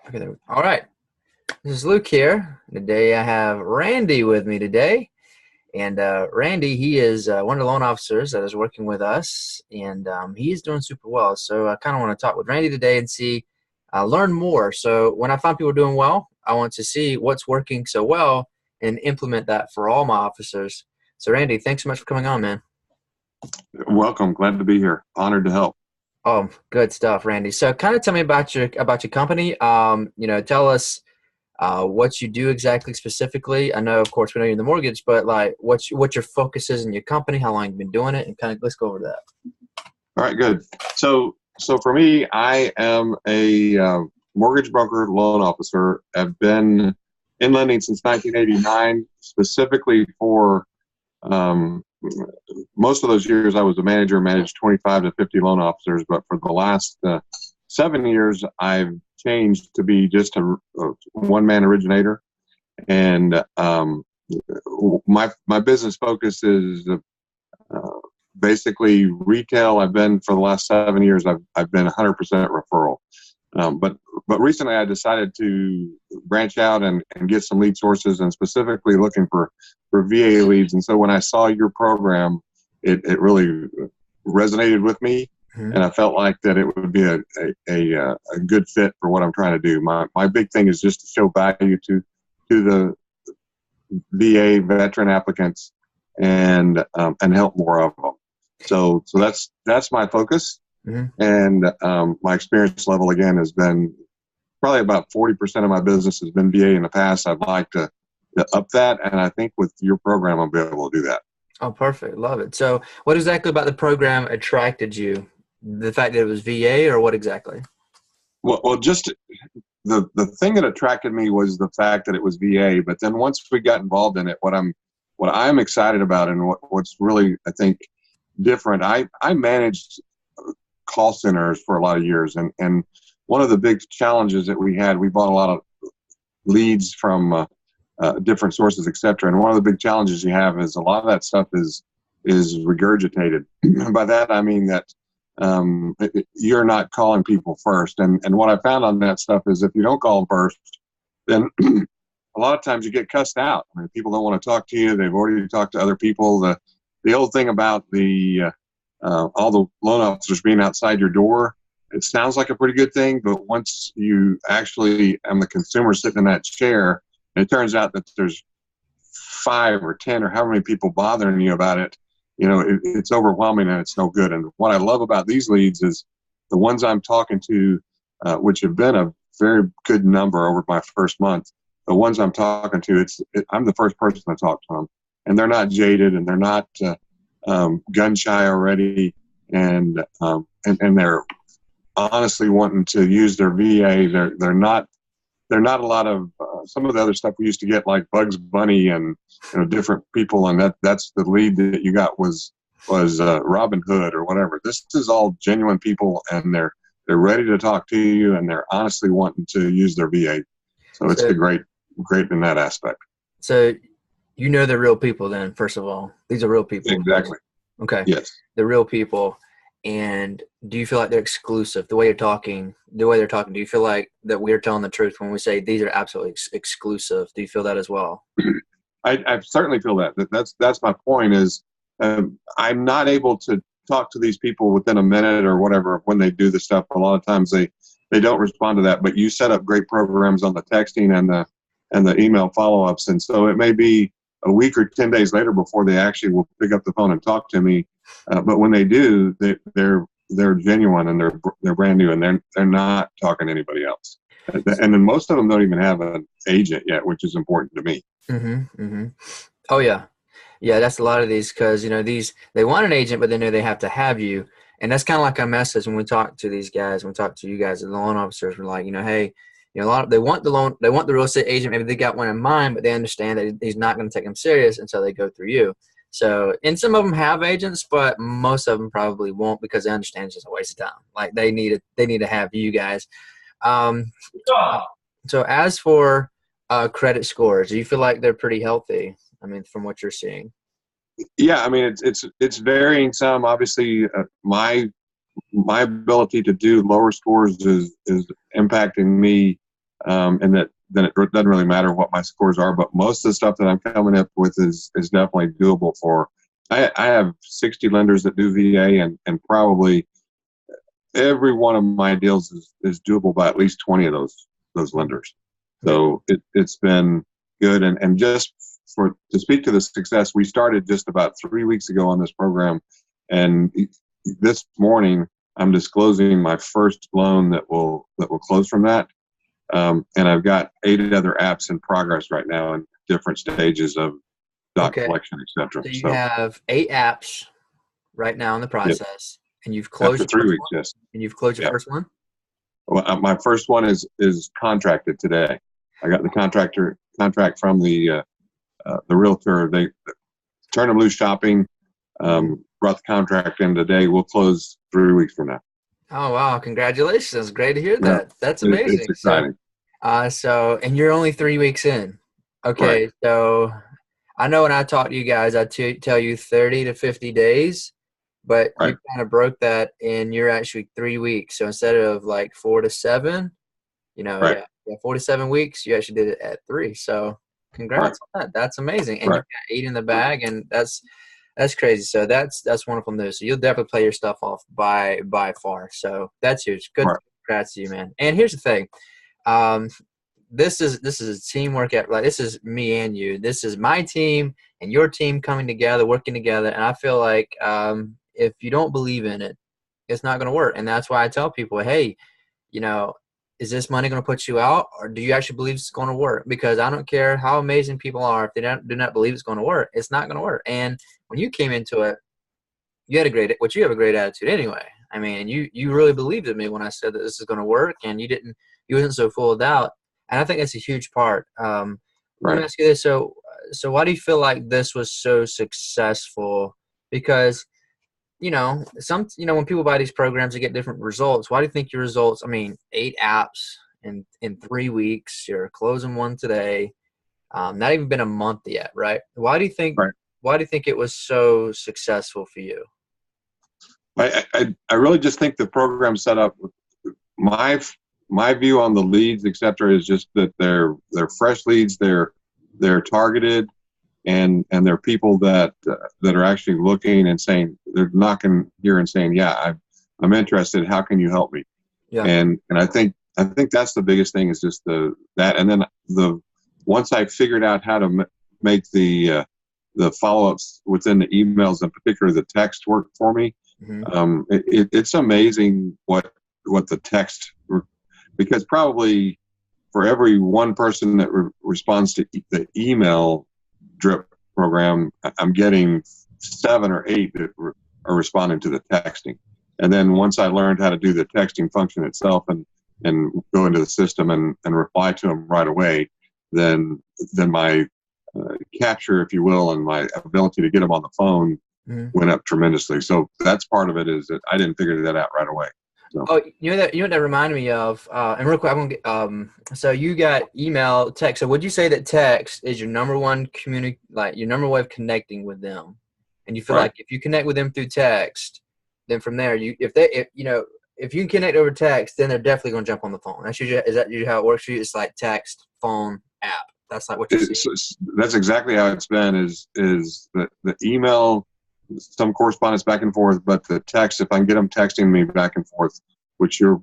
Okay, all right. This is Luke here. Today I have Randy with me today. And Randy, he is one of the loan officers that is working with us, and he's doing super well. So I kind of want to talk with Randy today and see, learn more. So when I find people doing well, I want to see what's working so well and implement that for all my officers. So Randy, thanks so much for coming on, man. Welcome. Glad to be here. Honored to help. Oh, good stuff, Randy. So kind of tell me about your company. Tell us what you do exactly specifically. I know, of course, we know you're in the mortgage, but like what your focus is in your company, how long you've been doing it, and kind of let's go over that. All right, good. So for me, I am a mortgage broker, loan officer. I've been in lending since 1989, specifically for most of those years I was a manager, managed 25 to 50 loan officers. But for the last 7 years, I've changed to be just a one-man originator. And my business focus is basically retail. I've been for the last 7 years. I've been 100% referral. But recently I decided to branch out and get some lead sources, and specifically looking for VA leads. And so when I saw your program, it really resonated with me. Mm-hmm. And I felt like that it would be a good fit for what I'm trying to do. My big thing is just to show value to the VA veteran applicants and help more of them. So that's my focus. Mm-hmm. And my experience level again has been probably about 40% of my business has been VA in the past. I'd like to up that, and I think with your program I'll be able to do that. Oh, perfect. Love it. So what exactly about the program attracted you? The fact that it was VA, or what exactly? Well, just the thing that attracted me was the fact that it was VA. But then once we got involved in it, what I'm excited about, and what's really, I think, different. I managed call centers for a lot of years, and one of the big challenges that we bought a lot of leads from different sources, etc. And one of the big challenges you have is a lot of that stuff is regurgitated. By that I mean that you're not calling people first. And what I found on that stuff is if you don't call them first, then a lot of times you get cussed out. I mean, people don't want to talk to you. They've already talked to other people. The old thing about all the loan officers being outside your door, it sounds like a pretty good thing, but once you actually am the consumer sitting in that chair, and it turns out that there's 5 or 10 or however many people bothering you about it, it's overwhelming and it's no good. And what I love about these leads is the ones I'm talking to, which have been a very good number over my first month. The ones I'm talking to, I'm the first person to talk to them, and they're not jaded, and they're not gun shy already, and they're honestly wanting to use their VA. They're not a lot of some of the other stuff we used to get, like Bugs Bunny and different people, and that's the lead that you got was Robin Hood or whatever. This is all genuine people, and they're ready to talk to you, and they're honestly wanting to use their VA. So it's great in that aspect. So they're real people then, first of all. These are real people. Exactly. Okay. Yes. They're real people. And do you feel like they're exclusive? The way they're talking, do you feel like that we're telling the truth when we say these are absolutely exclusive? Do you feel that as well? I certainly feel that. That's my point is I'm not able to talk to these people within a minute or whatever when they do the stuff. A lot of times they don't respond to that, but you set up great programs on the texting and the email follow-ups. And so it may be a week or 10 days later before they actually will pick up the phone and talk to me. But when they do, they're genuine, and they're brand new, and they're not talking to anybody else. And then most of them don't even have an agent yet, which is important to me. Mm-hmm, mm-hmm. Oh yeah, that's a lot of these, because they want an agent, but they know they have to have you, and that's kind of like our message when we talk to these guys, when we talk to you guys, the loan officers. We're like, hey, a lot of, they want the real estate agent. Maybe they got one in mind, but they understand that he's not going to take them serious, and so they go through you. So, and some of them have agents, but most of them probably won't, because they understand it's just a waste of time. Like they need to have you guys. So as for credit scores, do you feel like they're pretty healthy? I mean, from what you're seeing. Yeah, I mean, it's varying some. Obviously, my ability to do lower scores is impacting me and that then it doesn't really matter what my scores are. But most of the stuff that I'm coming up with is definitely doable for. I have 60 lenders that do VA, and probably every one of my deals is doable by at least 20 of those lenders. So it's been good. And just to speak to the success, we started just about 3 weeks ago on this program. And this morning I'm disclosing my first loan that will close from that. And I've got 8 other apps in progress right now in different stages of doc collection, etc. So you have 8 apps right now in the process, and you've closed after 3 weeks. Yes. And you've closed your first one. Well, my first one is contracted today. I got the contract from the realtor. They turned them loose shopping. Brought the contract in today. We'll close 3 weeks from now. Oh wow! Congratulations! Great to hear that. Yeah, that's amazing. It's exciting. So and you're only 3 weeks in. Okay, right. So I know when I talk to you guys, I tell you 30 to 50 days, but you kind of broke that, and you're actually 3 weeks. So instead of like 4 to 7, yeah, 4 to 7 weeks, you actually did it at 3. So congrats on that. That's amazing. And you've got 8 in the bag, and that's crazy. So that's wonderful news. So you'll definitely play your stuff off by far. So that's huge. Good. Congrats to you, man. And here's the thing. This is a teamwork. Like, this is me and you. This is my team and your team coming together, working together. And I feel like if you don't believe in it, it's not going to work. And that's why I tell people, hey, is this money going to put you out, or do you actually believe it's going to work? Because I don't care how amazing people are. If they do not believe it's going to work, it's not going to work. And when you came into it, you have a great attitude anyway. I mean, you really believed in me when I said that this is going to work, and you wasn't so full of doubt. And I think that's a huge part. Let me ask you this. So why do you feel like this was so successful? Because, when people buy these programs, they get different results. Why do you think your results, 8 apps in 3 weeks, you're closing one today, not even been a month yet, right? Why do you think it was so successful for you? I really just think the program set up. My view on the leads, et cetera, is just that they're fresh leads. They're targeted, and they're people that are actually looking and saying, they're knocking here and saying, yeah, I'm interested. How can you help me? Yeah. And I think that's the biggest thing, is just that. And then once I figured out how to make the follow-ups within the emails, in particular the text, work for me. Mm-hmm. It's amazing what the text, because probably for every one person that responds to the email drip program, I'm getting 7 or 8 that are responding to the texting. And then once I learned how to do the texting function itself and go into the system and reply to them right away, then my capture, if you will, and my ability to get them on the phone went up tremendously. So that's part of it, is that I didn't figure that out right away. So. Oh, what that reminded me of, and real quick, I'm gonna get, so you got email, text. So would you say that text is your number one your number way of connecting with them? And you feel like if you connect with them through text, then from there, if you can connect over text, then they're definitely gonna jump on the phone. Is that usually how it works for you? It's like text, phone, app. That's like what you see. That's exactly how it's been. Is the email, some correspondence back and forth, but the text, if I can get them texting me back and forth, which your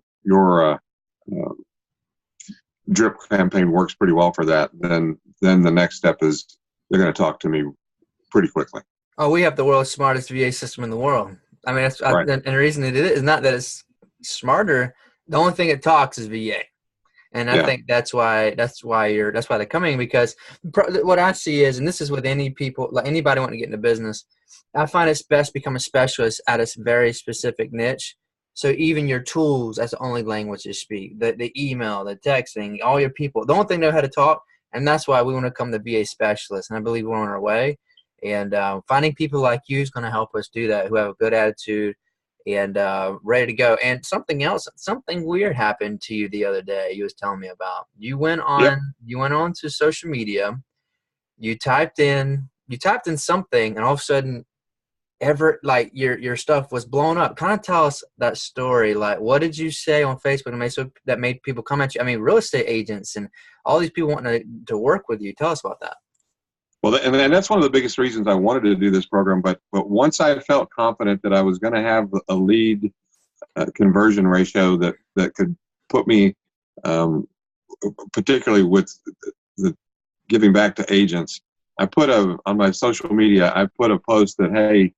drip campaign works pretty well for that, then the next step is they're going to talk to me pretty quickly. Oh, we have the world's smartest VA system in the world. And the reason it is not that it's smarter. The only thing it talks is VA. And I think that's why they're coming, because what I see is, and this is with any people, like anybody wanting to get into business, I find it's best to become a specialist at a very specific niche. So even your tools, that's the only language you speak. The email, the texting, all your people, the only thing they know how to talk. And that's why we want to become the VA specialist. And I believe we're on our way. And finding people like you is going to help us do that, who have a good attitude and ready to go. And something weird happened to you the other day. You was telling me about. You went on to social media. You typed in something, and all of a sudden ever, like, your stuff was blown up? Kind of tell us that story. Like, what did you say on Facebook that made people come at you? I mean, real estate agents and all these people wanting to work with you. Tell us about that. Well, and that's one of the biggest reasons I wanted to do this program. But once I felt confident that I was going to have a lead conversion ratio that could put me, particularly with the giving back to agents, I put on my social media, I put a post that, hey,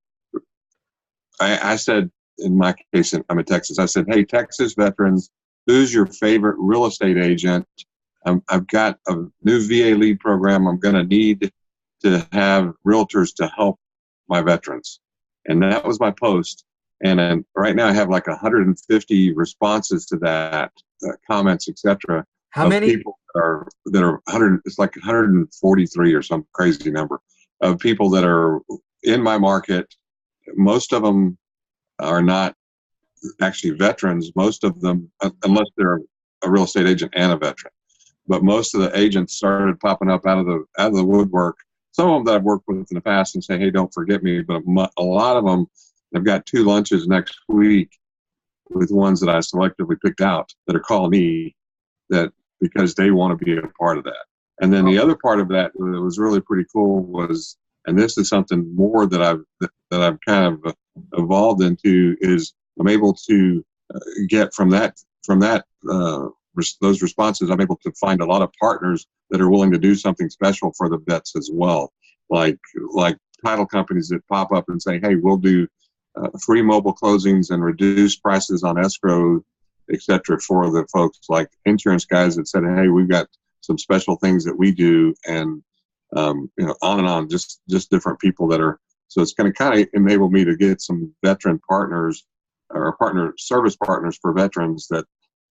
I said, in my case, I'm in Texas, I said, hey, Texas veterans, who's your favorite real estate agent? I've got a new VA lead program. I'm going to need to have realtors to help my veterans. And that was my post. And then right now I have like 150 responses to that, comments, etc. How many? People that are 100, it's like 143 or some crazy number of people that are in my market. Most of them are not actually veterans. Most of them, unless they're a real estate agent and a veteran. But most of the agents started popping up out of the woodwork. Some of them that I've worked with in the past and say, hey, don't forget me. But a lot of them, I've got 2 lunches next week with ones that I selectively picked out that are calling me because they want to be a part of that. And then the other part of that was really pretty cool was, and this is something more that I've kind of evolved into, is I'm able to get from those responses, I'm able to find a lot of partners that are willing to do something special for the vets as well. Like title companies that pop up and say, hey, we'll do free mobile closings and reduced prices on escrow, et cetera, for the folks. Like insurance guys that said, hey, we've got some special things that we do, and on and on, just different people that are. So it's going to kind of enable me to get some veteran partners or service partners for veterans that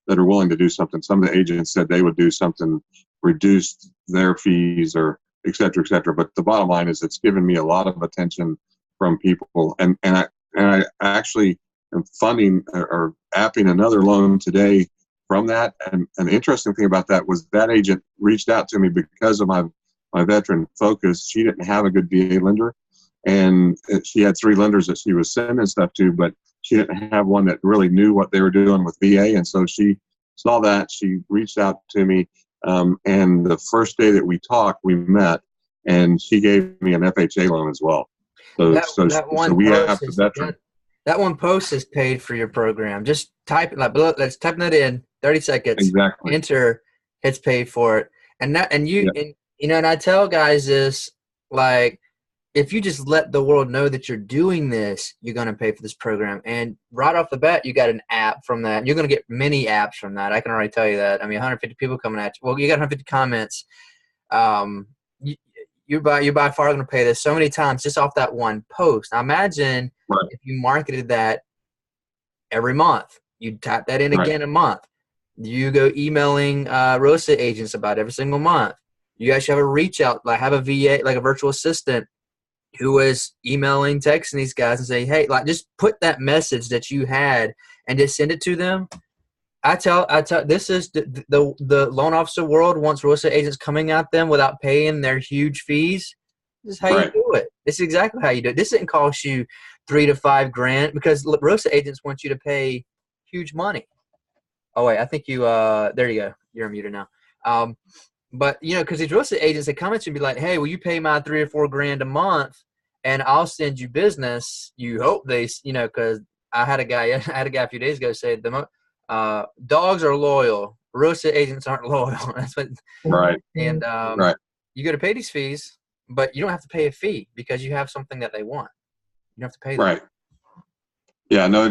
are willing to do something. Some of the agents said they would do something, reduce their fees or et cetera, et cetera. But the bottom line is it's given me a lot of attention from people. And I actually am funding or apping another loan today from that. And an interesting thing about that was that agent reached out to me because of my veteran focus. She didn't have a good VA lender, and she had 3 lenders that she was sending stuff to, but she didn't have one that really knew what they were doing with VA. And so she saw that. She reached out to me. And the first day that we talked, we met, and she gave me an FHA loan as well. So we have the veteran. That one post is paid for your program. Just type it, let's type that in 30 seconds. Exactly. Enter, it's paid for it. And I tell guys this, like, if you just let the world know that you're doing this, you're going to pay for this program. And right off the bat, you got an app from that. You're going to get many apps from that. I can already tell you that. I mean, 150 people coming at you. Well, you got 150 comments. You're by far going to pay this so many times just off that one post. Now imagine if you marketed that every month. You type that in again a month. You go emailing real estate agents about every single month. You actually have a reach out, like have a VA, like a virtual assistant, who was emailing, texting these guys and say, hey, like, just put that message that you had and just send it to them. I tell this is the loan officer world wants real estate agents coming at them without paying their huge fees. This is how you do it. This is exactly how you do it. This didn't cost you $3,000 to $5,000 because real estate agents want you to pay huge money. Oh wait, I think you there you go. You're muted now. But because these real estate agents, they come at you and be like, "Hey, will you pay my $3,000 or $4,000 a month, and I'll send you business." You hope they, because I had a guy a few days ago say dogs are loyal, real estate agents aren't loyal. That's what. Right. And you got to pay these fees, but you don't have to pay a fee because you have something that they want. You don't have to pay them. Right. Yeah. No,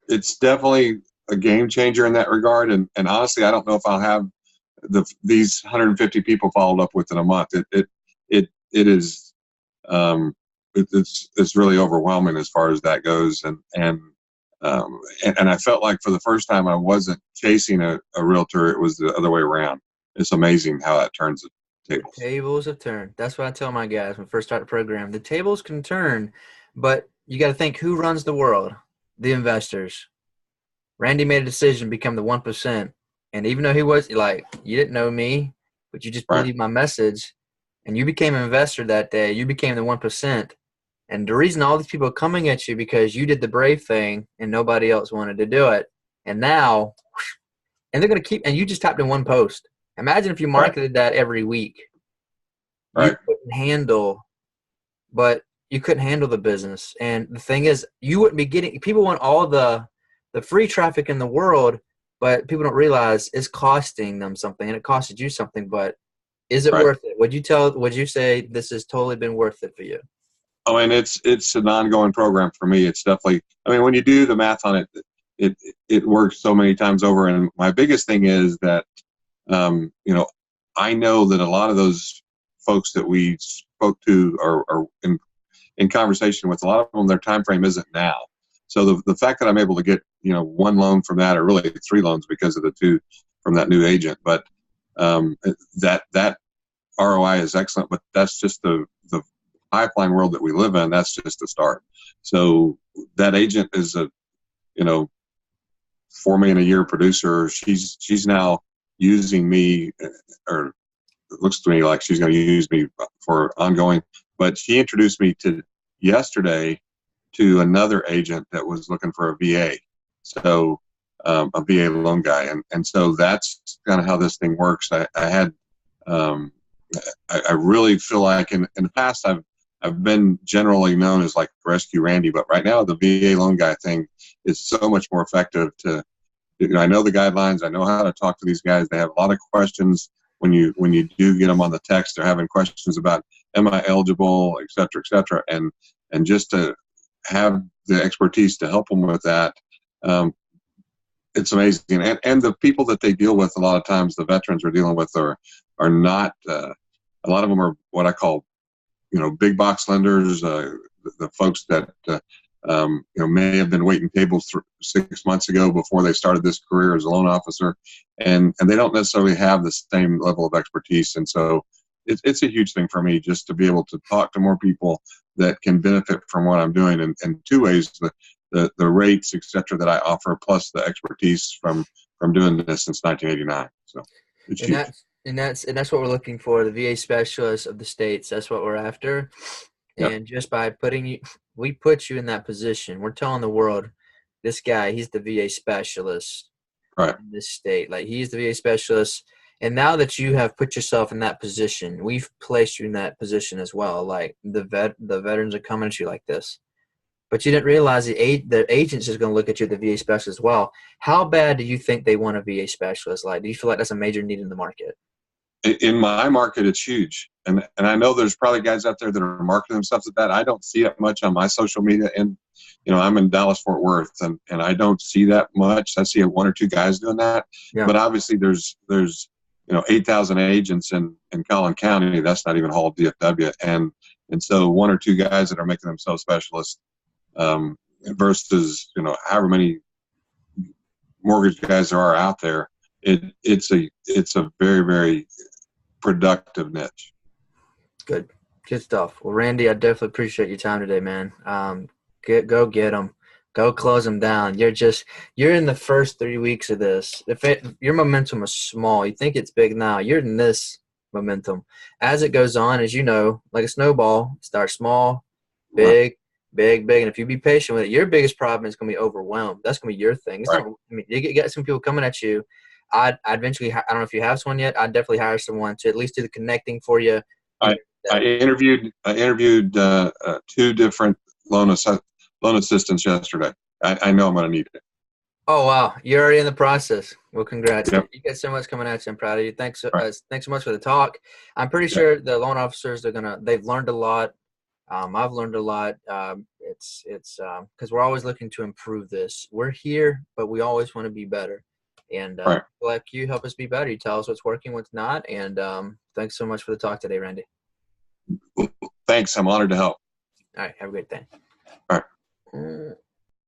it's definitely a game changer in that regard. And honestly, I don't know if I'll have these 150 people followed up within a month. It is it's really overwhelming as far as that goes. And I felt like for the first time I wasn't chasing a realtor. It was the other way around. It's amazing how that turns the tables. The tables have turned. That's what I tell my guys when I first start the program. The tables can turn, but you got to think, who runs the world? The investors. Randy made a decision to become the 1%. And even though he was like, you didn't know me, but you just believed my message, and you became an investor that day, you became the 1%. And the reason all these people are coming at you because you did the brave thing and nobody else wanted to do it. And now, and they're going to keep, and you just tapped in one post. Imagine if you marketed that every week. You couldn't handle, but you couldn't handle the business. And the thing is, you wouldn't be getting, people want all the free traffic in the world, but people don't realize it's costing them something, and it costed you something, but is it worth it? Would you say this has totally been worth it for you? I mean, it's an ongoing program for me. It's definitely, I mean, when you do the math on it, it works so many times over. And my biggest thing is that, you know, I know that a lot of those folks that we spoke to are in conversation with, a lot of them, their time frame isn't now. So the fact that I'm able to get, you know, one loan from that, or really 3 loans because of the 2 from that new agent, but that ROI is excellent. But that's just the pipeline world that we live in. That's just the start. So that agent is a, you know, $4 million a year producer. She's now using me, or it looks to me like she's going to use me for ongoing. But she introduced me yesterday to another agent that was looking for a VA. So a VA loan guy. And so that's kind of how this thing works. I had, I really feel like in the past, I've been generally known as like Rescue Randy, but right now the VA loan guy thing is so much more effective to, you know, I know the guidelines. I know how to talk to these guys. They have a lot of questions when you do get them on the text. They're having questions about, am I eligible, et cetera, et cetera. And just to have the expertise to help them with that, it's amazing. And the people that they deal with, a lot of times the veterans we're dealing with are not, a lot of them are what I call, you know, big box lenders, the folks that, you know, may have been waiting tables 6 months ago before they started this career as a loan officer, and they don't necessarily have the same level of expertise. And so it's a huge thing for me just to be able to talk to more people that can benefit from what I'm doing in 2 ways: the rates, et cetera, that I offer, plus the expertise from doing this since 1989. So it's huge. And that's what we're looking for, the VA specialist of the states. That's what we're after. Yep. And just by we put you in that position. We're telling the world, this guy, he's the VA specialist in this state. Like, he's the VA specialist. And now that you have put yourself in that position, we've placed you in that position as well. Like, the veterans are coming at you like this. But you didn't realize the agent's is going to look at you, the VA specialist, as well. How bad do you think they want a VA specialist? Like, do you feel like that's a major need in the market? In my market, it's huge. And I know there's probably guys out there that are marketing themselves at that. I don't see it much on my social media. And, you know, I'm in Dallas, Fort Worth, and I don't see that much. I see 1 or 2 guys doing that. Yeah. But obviously there's, you know, 8,000 agents in Collin County. That's not even Hall DFW. And so 1 or 2 guys that are making themselves specialists, versus, you know, however many mortgage guys there are out there, it's a very, very productive niche. Good stuff. Well, Randy, I definitely appreciate your time today, man. Go get them, go close them down. You're in the first 3 weeks of this. Your momentum is small, you think it's big now. You're in this momentum. As it goes on, as you know, like a snowball, start small, big, big. And if you be patient with it, your biggest problem is going to be overwhelmed. That's going to be your thing. I mean, you get some people coming at you. I'd eventually, I don't know if you have someone yet. I'd definitely hire someone to at least do the connecting for you. I interviewed 2 different loan assistants yesterday. I know I'm going to need it. Oh, wow. You're already in the process. Well, congrats. Yep. You got so much coming at you. I'm proud of you. Thanks so much for the talk. I'm pretty sure the loan officers, they've learned a lot. I've learned a lot. It's because we're always looking to improve this. We're here, but we always want to be better. And like, you help us be better. You tell us what's working, what's not. And thanks so much for the talk today, Randy. Thanks. I'm honored to help. All right. Have a great day. All right.